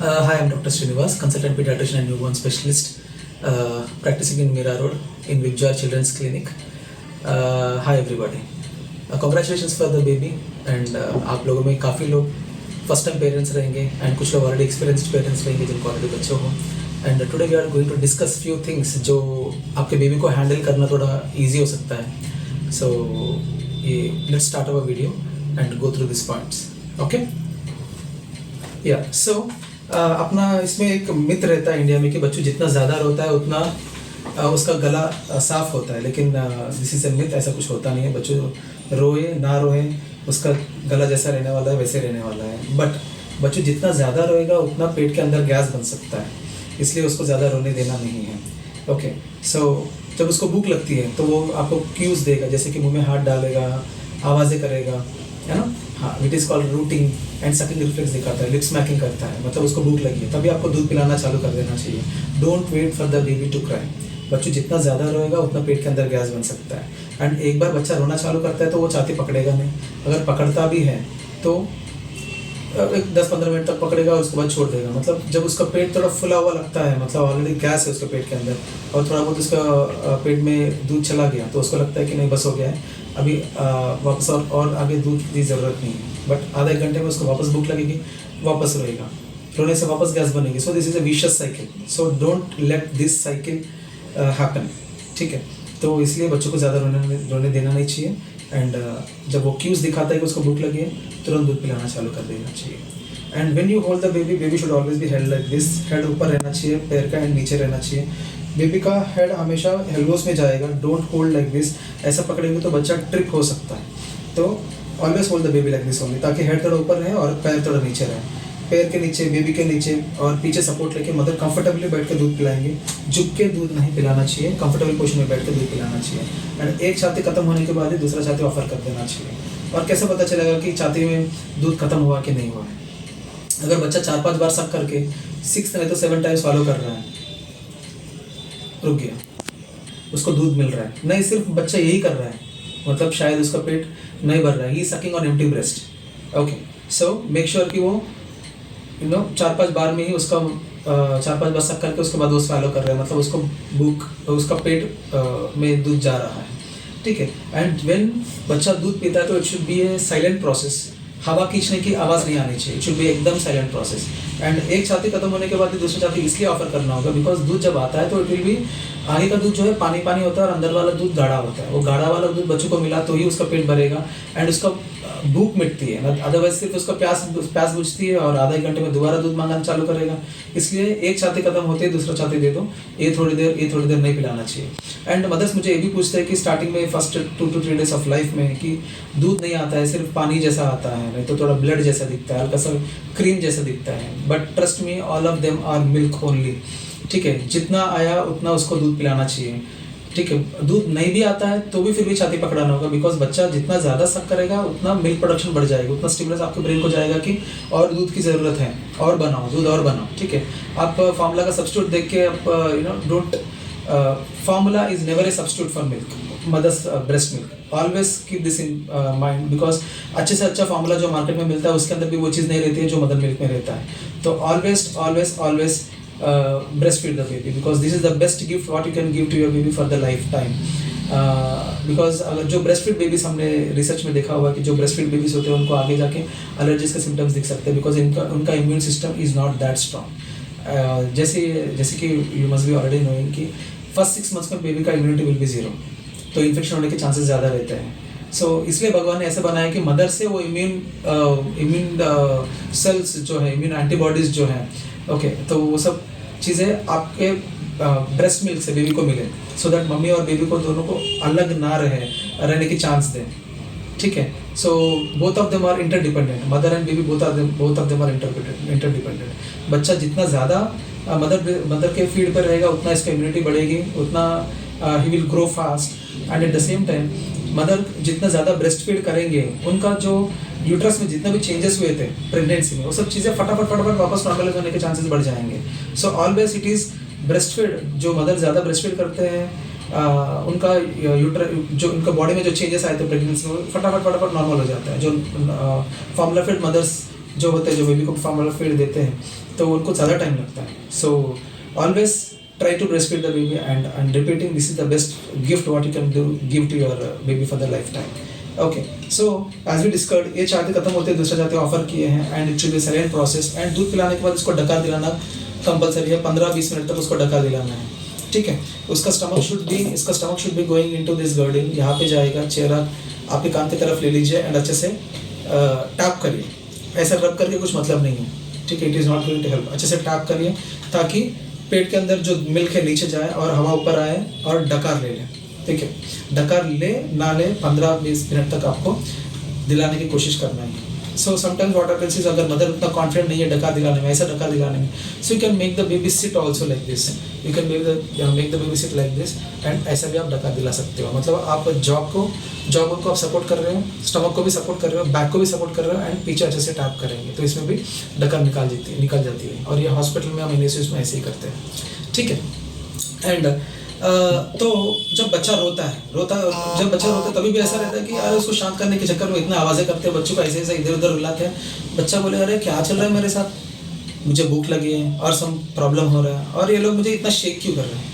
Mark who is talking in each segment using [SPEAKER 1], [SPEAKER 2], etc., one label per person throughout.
[SPEAKER 1] Hi, I'm Dr. Srinivas, consultant pediatrician and newborn specialist, practicing in Mira Road in Vijay Children's Clinic. Hi everybody. Congratulations for the baby and आप लोगों में काफ़ी लोग first time parents रहेंगे and कुछ लोग already experienced parents रहेंगे जिनको ऑलरेडी बच्चे हो and today we are going to discuss few things जो आपके बेबी को हैंडल करना थोड़ा ईजी हो सकता है. सो ये let's start our video and go through this points. Okay yeah सो अपना इसमें एक मिथ रहता है इंडिया में कि बच्चों जितना ज़्यादा रोता है उतना उसका गला साफ होता है, लेकिन दिस इज ए मिथ. ऐसा कुछ होता नहीं है. बच्चों रोए ना रोए उसका गला जैसा रहने वाला है वैसे रहने वाला है. बट बच्चों जितना ज़्यादा रोएगा उतना पेट के अंदर गैस बन सकता है, इसलिए उसको ज़्यादा रोने देना नहीं है. ओके सो जब उसको भूख लगती है तो वो आपको क्यूज़ देगा, जैसे कि मुंह में हाथ डालेगा, आवाज़ें करेगा, है ना. हाँ, it is called routing and sucking reflex दिखाता है, लिप स्मैकिंग करता है, मतलब उसको भूख लगी है तभी आपको दूध पिलाना चालू कर देना चाहिए. Don't wait for the baby to cry. बच्चों जितना ज़्यादा रोएगा उतना पेट के अंदर गैस बन सकता है. एंड एक बार बच्चा रोना चालू करता है तो वो छाती पकड़ेगा नहीं. अगर पकड़ता भी है तो 10-15 मिनट तक पकड़ेगा और उसके बाद छोड़ देगा. मतलब जब उसका पेट थोड़ा फुला हुआ लगता है, मतलब ऑलरेडी गैस है उसके पेट के अंदर और थोड़ा बहुत उसका पेट में दूध चला गया तो उसको लगता है कि नहीं बस हो गया है, अभी वापस और आगे दूध की ज़रूरत नहीं है. बट आधा एक घंटे में उसको वापस भूख लगेगी, वापस रोएगा, रोने से वापस गैस बनेगी. So this is a vicious cycle. So don't let this cycle happen. ठीक है, तो इसलिए बच्चों को ज़्यादा रोने देना नहीं चाहिए. एंड जब वो क्यूज़ दिखाता है कि उसको भूख लगी है तुरंत दूध पिलाना चालू कर देना चाहिए. And when you hold the baby, baby should always be held like this. Head ऊपर रहना चाहिए, पैर का एंड नीचे रहना चाहिए. बेबी का हेड हमेशा एल्बोस में जाएगा. Don't hold like this. ऐसा पकड़ेंगे तो बच्चा ट्रिप हो सकता है. तो always hold the baby like this only, ताकि हेड थोड़ा ऊपर रहे और पैर थोड़ा नीचे रहे. पैर के नीचे, बेबी के नीचे और पीछे सपोर्ट लेके मदर कंफर्टेबली बैठ के दूध पिलाएंगे. झुक के दूध नहीं पिलाना चाहिए, कंफर्टेबल पोजीशन में बैठ के दूध पिलाना चाहिए. एंड एक छाती खत्म होने के बाद ही दूसरा छाती ऑफर कर देना चाहिए. और कैसे पता चलेगा कि छाती में दूध खत्म हुआ कि नहीं हुआ है? अगर बच्चा 4-5 बार सक करके 6 नहीं तो 7 टाइम्स फॉलो कर रहा है, रुक गया, उसको दूध मिल रहा है. नहीं, सिर्फ बच्चा यही कर रहा है, मतलब शायद उसका पेट नहीं भर रहा है. He sucking on empty breast. Okay, so make sure कि वो 4-5 बार में ही उसका 4-5 बार सक करके उसके बाद वो फॉलो कर रहा है, मतलब उसको भूख, उसका पेट में दूध जा रहा है. ठीक है. एंड व्हेन बच्चा दूध पीता है तो it should be A silent process. हवा खींचने की आवाज़ नहीं आनी चाहिए. इट शुड बी एकदम साइलेंट प्रोसेस. एंड एक छाती खत्म होने के बाद ही दूसरी छाती इसलिए ऑफर करना होगा बिकॉज दूध जब आता है तो इट विल बी, आगे का दूध जो है पानी पानी होता है और अंदर वाला दूध गाढ़ा होता है. वो गाढ़ा वाला दूध बच्चों को मिला तो ही उसका पेट भरेगा एंड उसका भूख मिटती है. अदरवाइज सिर्फ उसका प्यास बुझती है और आधा एक घंटे में दोबारा दूध मांगना चालू करेगा. इसलिए एक छाती खत्म होते ही दूसरा छाती दे दो. ये थोड़ी देर नहीं पिलाना चाहिए. एंड मदर्स मुझे ये भी पूछते हैं कि स्टार्टिंग में first 2 to 3 days of life में कि दूध नहीं आता है, सिर्फ पानी जैसा आता है, नहीं तो थोड़ा ब्लड जैसा दिखता है, हल्का सा क्रीम जैसा दिखता है. But trust me, all of them are milk only. ठीक है, जितना आया उतना उसको दूध पिलाना चाहिए. ठीक है, दूध नहीं भी आता है तो भी फिर भी छाती पकड़ाना होगा बिकॉज बच्चा जितना ज़्यादा सक करेगा उतना मिल्क प्रोडक्शन बढ़ जाएगा, उतना स्टिमुलस आपके ब्रेन को जाएगा कि और दूध की ज़रूरत है, और बनाओ दूध और बनाओ. ठीक है, आप फार्मूला का सब्स्टिट्यूट देख के आप don't, formula is never a substitute for milk, mother's breast milk. Always keep this in mind because अच्छे से अच्छा फार्मूला जो मार्केट में मिलता है उसके अंदर भी वो चीज़ नहीं रहती है जो मदर मिल्क में रहता है. तो always breastfeed the baby because this is the best gift what you can give to your baby for the lifetime. Because अगर जो breastfeed babies हमने रिसर्च में देखा हुआ कि जो breastfeed babies होते हैं उनको आगे जाके एलर्जीज के सिम्टम्स दिख सकते हैं बिकॉज उनका immune system is not that strong. जैसे कि you must be already knowing कि फर्स्ट 6 मंथ्स में बेबी का इम्यूनिटी विल बी 0, तो इन्फेक्शन होने के चांसेस ज़्यादा रहते हैं. सो इसलिए भगवान ने ऐसे बनाया कि मदर से वो इम्यून सेल्स जो है, इम्यून एंटीबॉडीज़ जो हैं, ओके, तो वो सब चीज़ें आपके ब्रेस्ट मिल्क से बेबी को मिले सो दैट मम्मी और बेबी को दोनों को अलग ना रहने की चांस दें. ठीक है, so both of them are interdependent. Mother and baby both of them are interdependent. बच्चा जितना ज़्यादा मदर के फीड पर रहेगा उतना इसका इम्यूनिटी बढ़ेगी, उतना he will grow fast. And at the same time mother जितना ज़्यादा ब्रेस्ट फीड करेंगे उनका जो यूट्रस में जितने भी चेंजेस हुए थे प्रेगनेंसी में वो सब चीज़ें फटाफट वापस नॉर्मलाइज होने के चांसेस बढ़ जाएंगे. So always it is breast feed. जो मदर ज़्यादा ब्रेस्ट फीड करते हैं उनका जो उनका बॉडी में जो चेंजेस आए थे प्रेगनेंसी में फटाफट नॉर्मल हो जाता है. जो फॉर्मूला फीड मदर्स जो होते हैं, जो बेबी को फॉर्मूला फीड देते हैं, तो उनको ज़्यादा टाइम लगता है. So always try to breastfeed the baby, and repeating, this is the best gift what you can do, give to your baby for the lifetime. Okay, so as we discussed, ये चाहते खत्म होते हैं, दूसरा चाहते offer किए हैं, and it should be silent process. And दूध पिलाने के बाद इसको डकार दिलाना कंपलसरी है, 15-20 मिनट तक उसको डकार दिलाना है. ठीक है, उसका इसका stomach should be going into this girdle. यहाँ पे जाएगा, चेहरा आपके कान की तरफ ले लीजिए एंड अच्छे से टैप करिए. ऐसा रब करके कुछ मतलब नहीं है. ठीक है, it is not going to help. अच्छे से टैप करिए ताकि पेट के अंदर जो मिल्क है नीचे जाए और हवा ऊपर आए, और डकार ले लें. ठीक है, डकार ले ना ले 15-20 मिनट तक आपको दिलाने की कोशिश करना है. So sometimes what happens is, अगर मदर उतना कॉन्फिडेंट नहीं है डकार दिलाने में, ऐसा डकार दिलाने में, so you can make the baby sit also like this. You can make the baby sit like this, and ऐसा भी आप डकार दिला सकते हो. मतलब आप जॉब को आप सपोर्ट कर रहे हो, स्टमक को भी सपोर्ट कर रहे हो, बैक को भी सपोर्ट कर रहे हो, एंड पीछे अच्छे से टैप करेंगे तो इसमें भी डकार निकल जाती है. और ये हॉस्पिटल में हम इनिशियस में ऐसे ही करते हैं. ठीक है, एंड तो जब बच्चा रोता है तभी भी ऐसा रहता है कि यार उसको शांत करने के चक्कर में इतना आवाज़ें करते हैं, बच्चों को ऐसे इधर उधर रुलाते हैं. बच्चा बोले अरे क्या चल रहा है मेरे साथ, मुझे भूख लगी है और सम प्रॉब्लम हो रहा है, और ये लोग मुझे इतना शेक क्यों कर रहे हैं.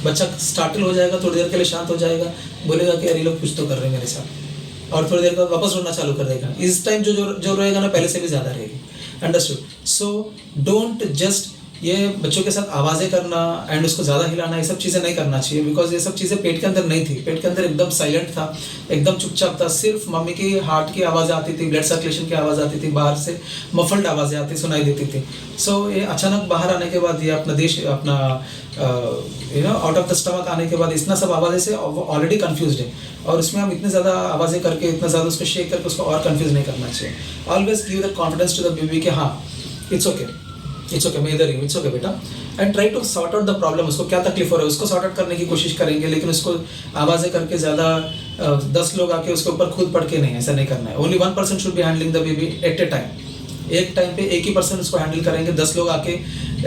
[SPEAKER 1] बच्चा स्टार्टल हो जाएगा, थोड़ी देर के लिए शांत हो जाएगा, बोलेगा कि यार ये लोग कुछ तो कर रहे हैं मेरे साथ, और थोड़ी देर बाद वापस रोना चालू कर देगा. इस टाइम जो रोएगा ना, पहले से भी ज़्यादा रहेगी. अंडरस्टूड. सो डोंट जस्ट ये बच्चों के साथ आवाज़ें करना एंड उसको ज़्यादा हिलाना, ये सब चीज़ें नहीं करना चाहिए, बिकॉज ये सब चीज़ें पेट के अंदर नहीं थी. पेट के अंदर एकदम साइलेंट था, एकदम चुपचाप था. सिर्फ मम्मी की हार्ट की आवाज़ आती थी, ब्लड सर्कुलेशन की आवाज़ आती थी, बाहर से मफल्ड आवाज़ें आती सुनाई देती थी. सो ये अचानक बाहर आने के बाद, ये अपना आउट ऑफ द स्टमक आने के बाद इतना सब आवाज़ें से ऑलरेडी कन्फ्यूज है, और इसमें हम इतने ज़्यादा आवाज़ें करके, इतना ज़्यादा उसको शेक करके उसको और कन्फ्यूज नहीं करना चाहिए. Always give the confidence to the baby कि हाँ इट्स ओके, मैं इधर ही हूँ, इट्स ओके बेटा. And try to sort out the problem. उसको क्या तकलीफ हो रहा है उसको सॉर्ट आउट करने की कोशिश करेंगे, लेकिन उसको आवाज़ें करके ज़्यादा 10 लोग आके उसके ऊपर खुद पढ़ के नहीं, ऐसा नहीं करना है. Only 1 person should be handling the baby eight A time. एक टाइम पे एक ही पर्सन उसको हैंडल करेंगे. 10 लोग आके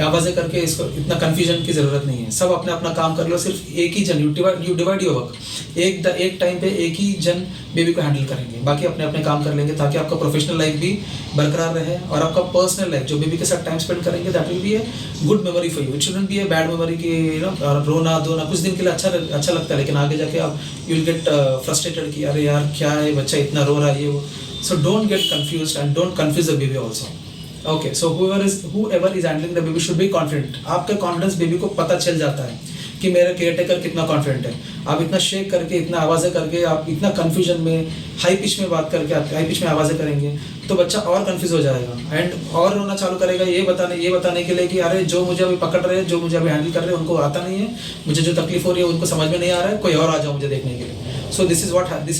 [SPEAKER 1] आवाज़ें करके इसको इतना कन्फ्यूजन की ज़रूरत नहीं है. सब अपने अपना काम कर लो. सिर्फ एक ही जन, यू डिवाइड योर वर्क. एक टाइम पे एक ही जन बेबी को हैंडल करेंगे, बाकी अपने अपने काम कर लेंगे, ताकि आपका प्रोफेशनल लाइफ भी बरकरार रहे, और आपका पर्सनल लाइफ जो बेबी के साथ टाइम स्पेंड करेंगे, that will be a good memory for you. It shouldn't be a bad memory की रोना धोना कुछ दिन के लिए अच्छा लगता है, लेकिन आगे जाके आप यू विल गेट फ्रस्ट्रेटेड कि अरे यार क्या है, बच्चा इतना रो रहा है, ये वो. So don't get confused and don't confuse the baby also. Okay, so whoever is handling the baby should be confident. आपका कॉन्फिडेंस बेबी को पता चल जाता है कि मेरा केयर टेकर कितना कॉन्फिडेंट है. आप इतना शेक करके, इतना आवाज़ें करके, आप इतना कन्फ्यूजन में हाई पिच में बात करके, आप हाई पिच में आवाज़ें करेंगे तो बच्चा और कन्फ्यूज हो जाएगा एंड और रोना चालू करेगा, ये बताने के लिए कि अरे जो मुझे अभी पकड़ रहे हैं, जो मुझे अभी हैंडल कर रहे हैं, उनको आता नहीं है, मुझे जो तकलीफ हो रही है उनको समझ में नहीं आ रहा है, कोई और आ जाओ मुझे देखने के लिए. सो this is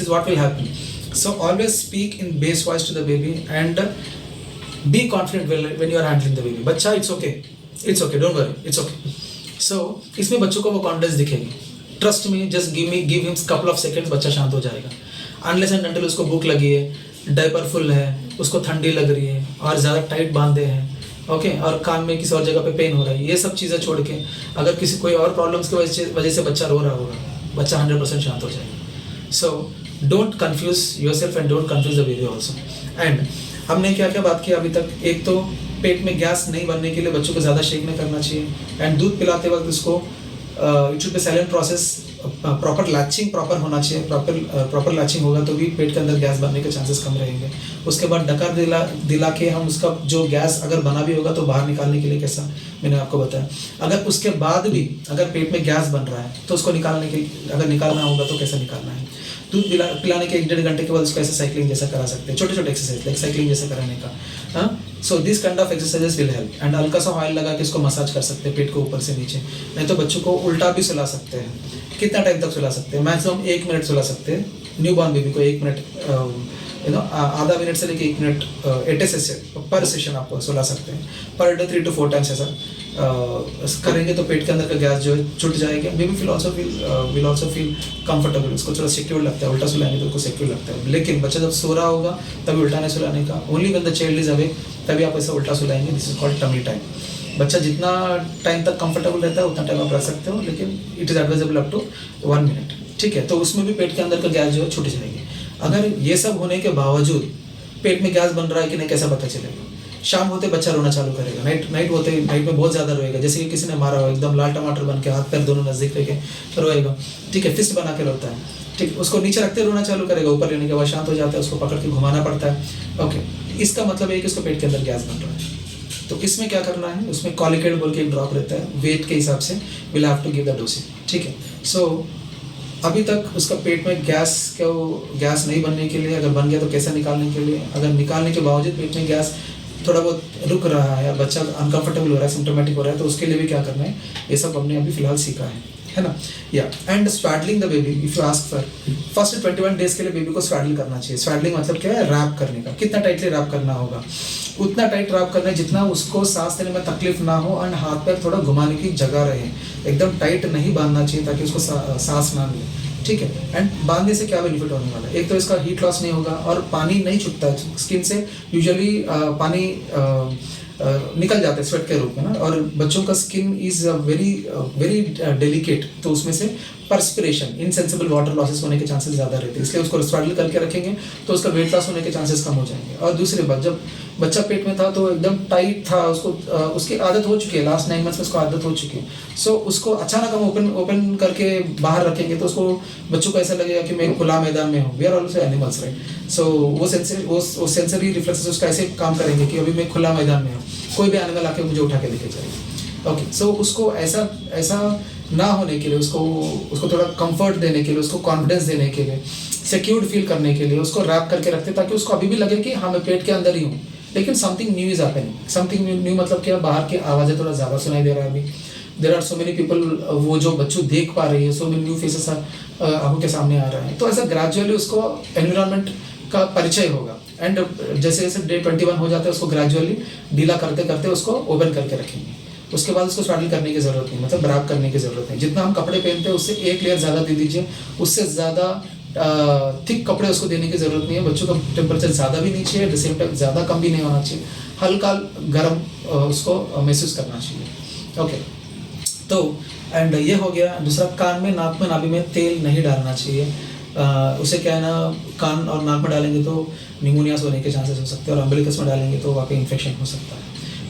[SPEAKER 1] what will happen. So always speak in bass voice to the baby and be confident when you are handling the baby. बच्चा it's okay, don't worry, it's okay. So इसमें बच्चों को वो confidence दिखेगी. Trust me, just give him couple of seconds, बच्चा शांत हो जाएगा. Unless and until उसको भूख लगी है, डायपर फुल है, उसको ठंडी लग रही है और ज़्यादा टाइट बांधे हैं, ओके, और कान में किसी और जगह पे पेन हो रहा है, ये सब चीज़ें छोड़ के अगर किसी कोई और प्रॉब्लम्स की वजह से बच्चा रो रहा होगा, बच्चा 100% शांत हो जाएगा. So don't confuse yourself and don't confuse the baby also. And हमने क्या क्या बात की अभी तक. एक तो पेट में गैस नहीं बनने के लिए बच्चों को ज़्यादा शेक नहीं करना चाहिए, एंड दूध पिलाते वक्त उसको it should be silent process. Proper latching proper होना चाहिए. प्रॉपर लैचिंग होगा तो भी पेट के अंदर गैस बनने के चांसेस कम रहेंगे. उसके बाद डकार दिला के हम उसका जो गैस अगर बना भी होगा तो बाहर निकालने के लिए कैसा मैंने आपको बताया. अगर उसके बाद भी अगर पेट में गैस बन रहा है तो उसको अगर निकालना होगा तो कैसे निकालना है. दूध पिलाने के 1-1.5 घंटे के बाद उसको ऐसे साइकिलिंग जैसा करा सकते हैं, छोटे एक्सरसाइज लाइक साइकिलिंग जैसा कराने का. हाँ, so this kind of exercises will help. And हल्का सा ऑयल लगा के इसको मसाज कर सकते हैं पेट को ऊपर से नीचे. नहीं तो बच्चों को उल्टा भी सुला सकते हैं. कितना टाइम तक सुला सकते हैं? मैक्सिमम 1 मिनट सुला सकते हैं. न्यू बॉर्न बेबी को 1 मिनट आधा मिनट से लेके 1 मिनट एट ए सेशन पर सेशन आपको सुला सकते हैं. पर डे 3 to 4 टाइम्स ऐसा करेंगे तो पेट के अंदर का गैस जो है छूट जाएगा. Baby will also feel comfortable. उसको थोड़ा सिक्योर लगता है. उल्टा सुलाएंगे तो उसको सिक्योर लगता है. लेकिन बच्चा जब सो रहा होगा तभी उल्टा नहीं सुलाने का. Only when the child is awake तभी आप ऐसा उल्टा सुलाएंगे. This is called tummy time. बच्चा जितना टाइम तक कंफर्टेबल रहता है उतना टाइम आप रख सकते हो, लेकिन it is advisable up to 1 minute. ठीक है, तो उसमें भी पेट के अंदर का गैस जो है छूट जाएगी. अगर ये सब होने के बावजूद पेट में गैस बन रहा है कि नहीं कैसा पता चलेगा? शाम होते बच्चा रोना चालू करेगा, नाइट में बहुत ज़्यादा रोएगा, जैसे कि किसी ने मारा हो, एकदम लाल टमाटर बन के हाथ पैर दोनों नज़दीक लेके रोएगा, ठीक है, फिस्ट बना के रोता है, ठीक, उसको नीचे रखते रोना चालू करेगा, ऊपर लेने के बाद शांत हो जाता है, उसको पकड़ के घुमाना पड़ता है। ओके, इसका मतलब है कि उसको पेट के अंदर गैस बन रहा है। तो इसमें क्या करना है, उसमें कॉलिकेट बोल के एक ड्रॉप रहता है, वेट के हिसाब से will have to give the dosage, ठीक है। सो अभी तक उसका पेट में गैस नहीं बनने के लिए, अगर बन गया तो कैसे निकालने के लिए, अगर निकालने के बावजूद पेट में गैस थोड़ा बहुत रुक रहा है, बच्चा अनकंफर्टेबल हो रहा है, सिम्टोमेटिक हो रहा है, तो उसके लिए भी क्या करना है, ये सब हमने अभी फिलहाल सीखा है ना। या and swaddling the baby, if you ask for first 21 days के लिए बेबी को स्वेडल करना चाहिए। स्वेडलिंग मतलब क्या है, रैप करने का। कितना टाइटली रैप करना होगा, उतना टाइट रैप करना है जितना उसको सांस लेने में तकलीफ ना हो एंड हाथ पैर थोड़ा घुमाने की जगह रहे, एकदम टाइट नहीं बांधना चाहिए ताकि उसको सांस ना मिले, ठीक है। एंड बांधने से क्या बेनिफिट होने वाला है, एक तो इसका हीट लॉस नहीं होगा और पानी नहीं छूटता है स्किन से, यूजुअली पानी निकल जाता है स्वेट के रूप में ना, और बच्चों का स्किन इज वेरी डेलिकेट, तो उसमें से पर्सपिरेशन, इनसेंसिबल वाटर लॉसेस होने के चांसेस ज़्यादा रहते हैं, इसलिए उसको स्वेडल करके रखेंगे तो उसका वेट लॉस होने के चांसेस कम हो जाएंगे। और दूसरी बात, जब बच्चा पेट में था तो एकदम टाइट था, उसको उसकी आदत हो चुकी है, लास्ट 9 मंथ्स में उसको आदत हो चुकी है। सो उसको अचानक हम ओपन करके बाहर रखेंगे तो उसको बच्चों को ऐसा लगेगा कि मैं खुला मैदान में हूँ। We are also animals, right. So वो सेंसरी रिफ्लेक्सेस उसका ऐसे काम करेंगे कि अभी मैं खुला मैदान में हूँ, कोई भी एनिमल आके मुझे उठा के लेके जाएगा। ओके, सो उसको ऐसा ना होने के लिए, उसको थोड़ा कंफर्ट देने के लिए, उसको कॉन्फिडेंस देने के लिए, सिक्योर्ड फील करने के लिए उसको रैप करके रखते ताकि उसको अभी भी लगे कि हाँ मैं पेट के अंदर ही हूँ, लेकिन something new is happening. Something new मतलब क्या, बाहर की आवाज़ें थोड़ा ज़्यादा सुनाई दे रहा है अभी। There are so many people, वो जो बच्चों देख पा रही है, सो मेनी न्यू फेसेस आंखों के सामने आ रहे हैं। तो ऐसा ग्रेजुअली उसको एनवायरनमेंट का परिचय होगा एंड जैसे जैसे डे 21 हो जाता है उसको ग्रेजुअली ढीला करते करते उसको ओपन करके रखेंगे। उसके बाद उसको स्वेडल करने की ज़रूरत नहीं, मतलब रैप करने की ज़रूरत नहीं। जितना हम कपड़े पहनते हैं उससे एक लेयर ज़्यादा दे दीजिए, उससे ज़्यादा थिक कपड़े उसको देने की ज़रूरत नहीं है। बच्चों का टेम्परेचर ज़्यादा भी नहीं चाहिए, एट द सेम टाइम ज़्यादा कम भी नहीं होना चाहिए, हल्का गर्म उसको महसूस करना चाहिए। ओके, तो एंड ये हो गया। दूसरा, कान में, नाक में, नाभि में तेल नहीं डालना चाहिए। उसे क्या है ना, कान और नाक में डालेंगे तो निमोनिया होने के चांसेस हो सकते हैं, और अम्बिलिकस में डालेंगे तो वहाँ पे इन्फेक्शन हो सकता है,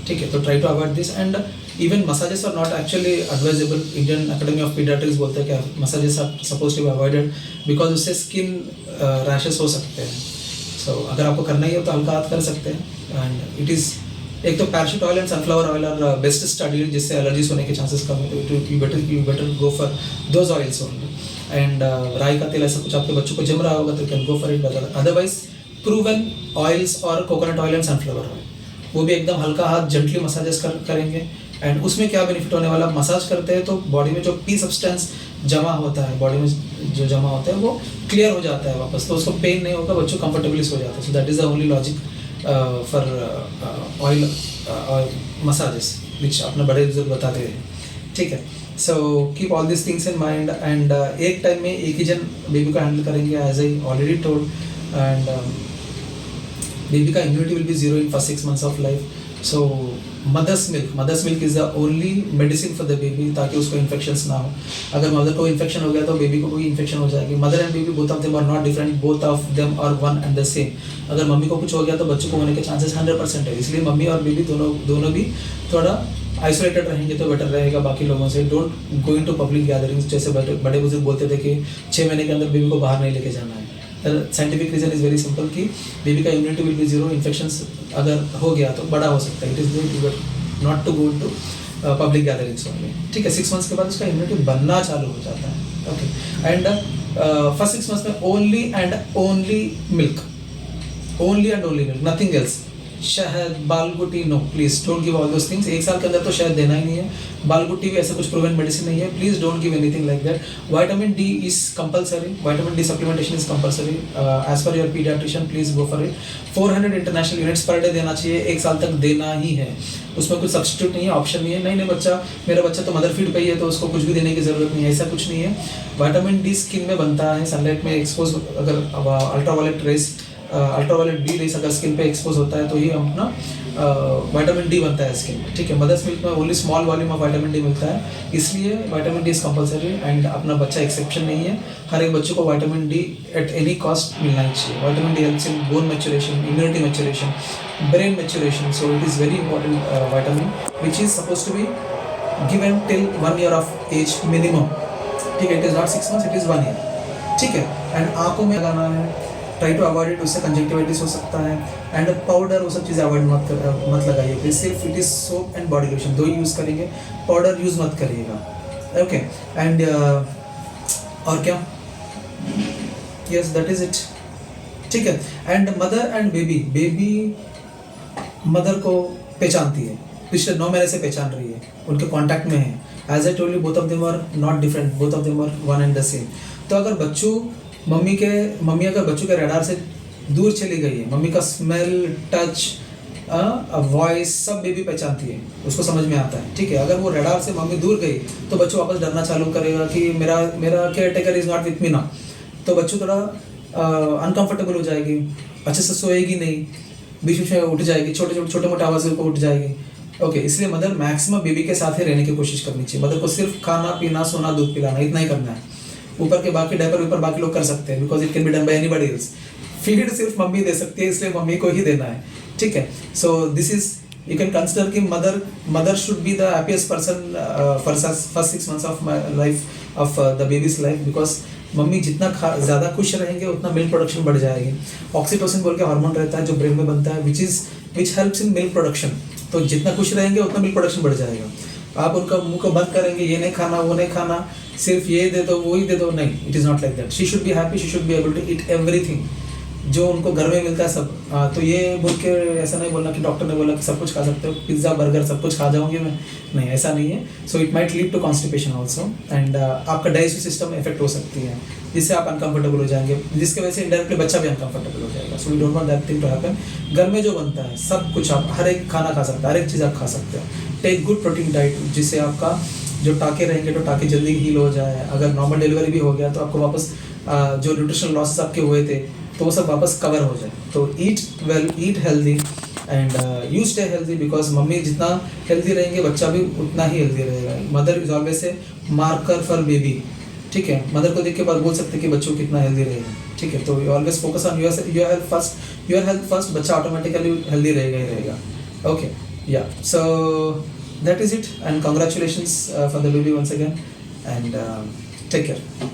[SPEAKER 1] ठीक है। तो try to avoid this and even massages are not actually advisable. Indian Academy of Pediatrics बोलते हैं कि massages are suppose to be avoided because उससे स्किन रैशेस हो सकते हैं। सो अगर आपको करना ही हो तो हल्का हाथ कर सकते हैं। एंड इट इज़, एक तो Parachute oil and sunflower oil are best studied, जिससे एलर्जीज होने के चांसेस कम है, तो you better go for those oils only. And राई का तेल, ऐसा कुछ आपके बच्चों को जम रहा होगा तो can go for it. Otherwise proven oils और coconut oil and sunflower oil, वो भी एकदम हल्का हाथ जेंटली मसाजेस करेंगे। एंड उसमें क्या बेनिफिट होने वाला, मसाज करते हैं तो बॉडी में जो पी सब्सटेंस जमा होता है, बॉडी में जो जमा होता है वो क्लियर हो जाता है वापस, तो उसको पेन नहीं होगा, बच्चों कंफर्टेबली सो जाता है। So that is the only logic for oil massages which अपने बड़े बुजुर्ग बताते हैं, ठीक है। So keep all this things in mind and एक टाइम में एक ही जन बेबी को हैंडल करेंगे, as I already told. And baby का immunity will be 0 in first 6 months of life. So mother's milk is the only medicine for the baby, ताकि उसको इन्फेक्शंस ना हो। अगर मदर को इन्फेक्शन हो गया तो बेबी को भी इन्फेक्शन हो जाएगी। Mother and baby both of them are not different, both of them are one and the same. अगर मम्मी को कुछ हो गया तो बच्चों को होने के चांसेस 100% है, इसलिए मम्मी और बेबी दोनों भी थोड़ा आइसोलेटेड रहेंगे तो बेटर रहेगा बाकी लोगों से। Don't go in to public gatherings, जैसे बड़े बुजुर्ग बोलते थे कि 6 महीने के अंदर बेबी को बाहर नहीं लेके जाना है। Scientific reason is very simple कि बेबी का इम्यूनिटी विल बी 0, इन्फेक्शंस अगर हो गया तो बड़ा हो सकता है। It is not to go to public gatherings only, ठीक है। 6 months के बाद उसका इम्यूनिटी बनना चालू हो जाता है, ओके। एंड फर्स्ट 6 months में only and only milk, nothing else. शहद, बालगुटी, no, please don't give all those things. 1 साल के अंदर तो शहद देना ही नहीं है, बालगुटी भी ऐसा कुछ प्रूवन मेडिसिन नहीं है, please don't give anything like that. Vitamin D is compulsory, vitamin D supplementation is compulsory as per your paediatrician, please go for it. 400 international units per day देना चाहिए, 1 साल तक देना ही है, उसमें कुछ सब्सटीट्यूट नहीं है, ऑप्शन नहीं है। नहीं मेरा बच्चा तो मदर फीड पे ही है तो उसको कुछ भी देने की जरूरत नहीं है, ऐसा कुछ नहीं है। विटामिन डी स्किन में बनता है, सनलाइट में एक्सपोज, अगर अल्ट्रावायलेट डी रेस अगर स्किन पे एक्सपोज होता है तो ही हम अपना विटामिन डी बनता है स्किन में, ठीक है। मदर्स मिल्क में only small volume of vitamin D मिलता है, इसलिए vitamin D is compulsory and अपना बच्चा एक्सेप्शन नहीं है। हर एक बच्चे को vitamin D at any cost मिलना ही चाहिए। Vitamin D helps in bone maturation, immunity maturation, brain maturation, so it is very important vitamin which is suppose to be given till 1 year of age minimum, ठीक है। It is not 6 months, it is 1 year, ठीक है। And आँखों में लगाना है, try to avoid it, उससे कंजक्टिविटीज हो सकता है। एंड पाउडर वो सब चीज़ें अवॉइड मत लगाइए प्लीज। सिर्फ it is soap and body lotion दो ही यूज़ करेंगे, पाउडर यूज़ मत करिएगा, ओके। एंड और क्या, यस दैट इज़ इट, ठीक है। And mother and baby mother को पहचानती है, पिछले 9 महीने से पहचान रही है, उनके कांटेक्ट में है। As I told you both of them are not different, both of them are one and the same. तो अगर मम्मी अगर बच्चों के रडार से दूर चली गई है, मम्मी का स्मेल, टच, वॉइस सब बेबी पहचानती है, उसको समझ में आता है, ठीक है। अगर वो रडार से मम्मी दूर गई तो बच्चों वापस डरना चालू करेगा कि मेरा care taker is not with me ना, तो बच्चों थोड़ा अनकंफर्टेबल हो जाएगी, अच्छे से सोएगी नहीं, बीच में उठ जाएगी, छोटे मोटे आवाज़ को उठ जाएगी, ओके। इसलिए मदर मैक्सिमम बेबी के साथ ही रहने की कोशिश करनी चाहिए। मदर को सिर्फ खाना पीना, सोना, दूध पिलाना, इतना ही करना है। ऊपर के बाकी डायपर ऊपर बाकी लोग कर सकते हैं, because it can be done by anybody else. Feed सिर्फ मम्मी दे सकती है, इसलिए मम्मी को ही देना है, ठीक है। So this is you can consider कि mother should be the happiest person first 6 months of my life of the baby's life, because mummy जितना ज़्यादा खुश रहेंगे उतना मिल्क प्रोडक्शन बढ़ जाएगी। ऑक्सीटोसिन बोल के हार्मोन रहता है जो ब्रेन में बनता है, which helps in milk production. तो जितना खुश रहेंगे उतना मिल्क प्रोडक्शन बढ़ जाएगा। आप उनका मुंह को बंद करेंगे, ये नहीं खाना वो नहीं खाना, सिर्फ ये दे दो वो ही दे दो, नहीं, it is not like that. She should be happy, she should be able to eat everything जो उनको घर में मिलता है सब। तो ये बोल के ऐसा नहीं बोलना कि डॉक्टर ने बोला कि सब कुछ खा सकते हो, पिज्ज़ा बर्गर सब कुछ खा जाऊंगी मैं, नहीं ऐसा नहीं है। So it might lead to constipation also and आपका डाइजेस्टिव सिस्टम में इफेक्ट हो सकती है, जिससे आप अनकंफर्टेबल हो जाएंगे, जिसकी वजह से इनडायरेक्टली बच्चा भी अनकंफर्टेबल हो जाएगा। So we don't want that thing to happen. घर में जो बनता है सब कुछ, आप हर एक खाना खा सकते हैं, हर एक चीज़ आप खा सकते हो। टेक गुड प्रोटीन डाइट, जिससे आपका जो टाके रहेंगे तो टाके जल्दी हील हो जाए। अगर नॉर्मल डिलीवरी भी हो गया तो आपको वापस जो न्यूट्रिशनल लॉसेस आपके हुए थे तो वो सब वापस कवर हो जाए। तो ईट well, eat healthy and you stay healthy, because mummy जितना हेल्दी रहेंगे बच्चा भी उतना ही हेल्दी रहेगा। Mother is always a marker for baby, ठीक है। मदर को देख के बाद बोल सकते कि बच्चों कितना हेल्दी रहेगा, ठीक है। तो you always focus on your health first, बच्चा ऑटोमेटिकली हेल्दी रहेगा ही रहेगा, okay. Yeah so that is it and congratulations for the baby once again and take care.